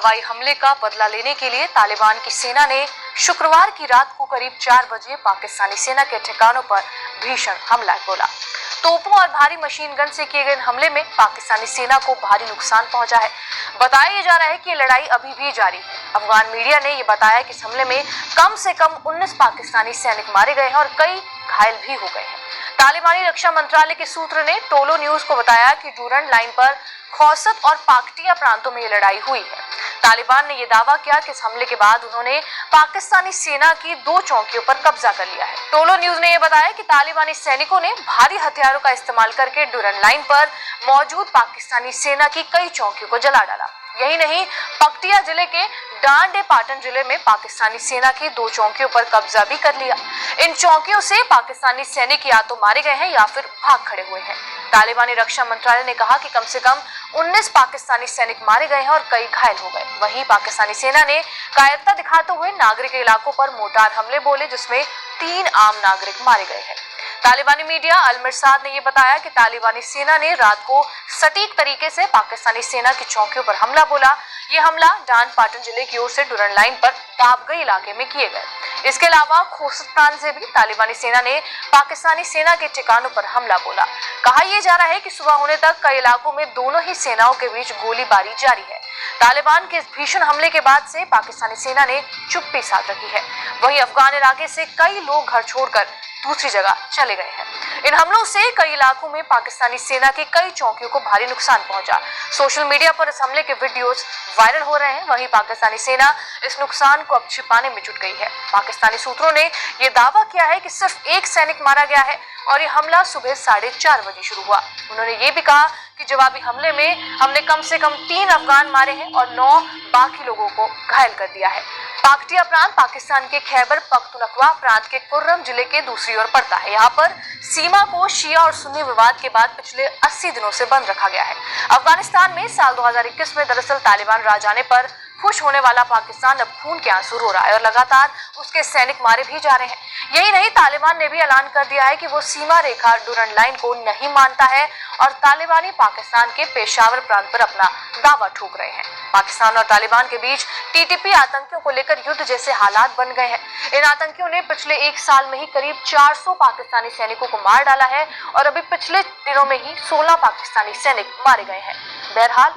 हवाई हमले का बदला लेने के लिए तालिबान की सेना ने शुक्रवार की रात को करीब 4 बजे पाकिस्तानी सेना के ठिकानों पर भीषण हमला बोला। तोपों और भारी मशीन गन से किए गए हमले में पाकिस्तानी सेना को भारी नुकसान पहुंचा है। बताया जा रहा है कि लड़ाई अभी भी जारी है। अफगान मीडिया ने यह बताया कि इस हमले में कम से कम 19 पाकिस्तानी सैनिक मारे गए हैं और कई घायल भी हो गए हैं। तालिबानी रक्षा मंत्रालय के सूत्र ने टोलो न्यूज को बताया कि डूरन लाइन पर खौसत और पाकटिया प्रांतों में ये लड़ाई हुई है। तालिबान ने यह दावा किया कि इस हमले के बाद उन्होंने पाकिस्तानी सेना की 2 चौकियों पर कब्जा कर लिया है। टोलो न्यूज ने यह बताया कि तालिबानी सैनिकों ने भारी हथियारों का इस्तेमाल करके डूरन लाइन पर मौजूद पाकिस्तानी सेना की कई चौकियों को जला डाला। यही नहीं, पकटिया जिले के डांडे पाटन जिले में पाकिस्तानी सेना की 2 चौकियों पर कब्जा भी कर लिया। इन चौकियों से पाकिस्तानी सैनिक या तो मारे गए हैं या फिर भाग खड़े हुए हैं। तालिबानी रक्षा मंत्रालय ने कहा कि कम से कम 19 पाकिस्तानी सैनिक मारे गए हैं और कई घायल हो गए। वहीं पाकिस्तानी सेना ने कायरता दिखाते हुए नागरिक इलाकों पर मोर्टार हमले बोले, जिसमें 3 आम नागरिक मारे गए हैं। तालिबानी मीडिया अल-मिरसाद ने यह बताया कि तालिबानी सेना ने रात को सटीक तरीके से पाकिस्तानी सेना की चौकियों पर हमला बोला। यह हमला डांड पाटन जिले की ओर से डूरन लाइन पर दाबगई इलाके में किए गए। इसके अलावा खोसतान से भी तालिबानी सेना ने पाकिस्तानी सेना के ठिकानों पर हमला बोला। कहा यह जा रहा है कि सुबह होने तक कई इलाकों में दोनों ही सेनाओं के बीच गोलीबारी जारी है। तालिबान के इस भीषण हमले के बाद से पाकिस्तानी सेना ने चुप्पी साध रखी है। वहीं अफगान इलाके से कई लोग घर छोड़कर दूसरी जगह चले गए हैं। इन हमलों से कई इलाकों में पाकिस्तानी सेना की कई चौकियों को भारी नुकसान पहुंचा। सोशल मीडिया पर इस हमले के वीडियोस वायरल हो रहे हैं। वहीं पाकिस्तानी सेना इस नुकसान को अब छिपाने में जुट गई है। पाकिस्तानी सूत्रों ने यह दावा किया है कि सिर्फ 1 सैनिक मारा गया है और यह हमला सुबह 4:30 बजे शुरू हुआ। उन्होंने ये भी कहा कि जवाबी हमले में हमने कम से कम 3 अफगान मारे हैं और 9 बाकी लोगों को घायल कर दिया है। पाकटिया प्रांत पाकिस्तान के खैबर पख्तूनख्वा प्रांत के कुर्रम जिले के दूसरी ओर पड़ता है। यहाँ पर सीमा को शिया और सुन्नी विवाद के बाद पिछले 80 दिनों से बंद रखा गया है। अफगानिस्तान में साल 2021 में दरअसल तालिबान राज आने पर खुश होने वाला पाकिस्तान अब खून के आंसू रो रहा है और लगातार उसके सैनिक मारे भी जा रहे हैं। यही नहीं, तालिबान ने भी ऐलान कर दिया है कि वो सीमा रेखा डूरन लाइन को नहीं मानता है और तालिबानी पाकिस्तान के पेशावर प्रांत पर अपना दावा ठोक रहे हैं। पाकिस्तान और तालिबान के बीच टीटीपी आतंकियों को लेकर युद्ध जैसे हालात बन गए हैं। इन आतंकियों ने पिछले 1 साल में ही करीब 400 पाकिस्तानी सैनिकों को मार डाला है और अभी पिछले दिनों में ही 16 पाकिस्तानी सैनिक मारे गए हैं। बहरहाल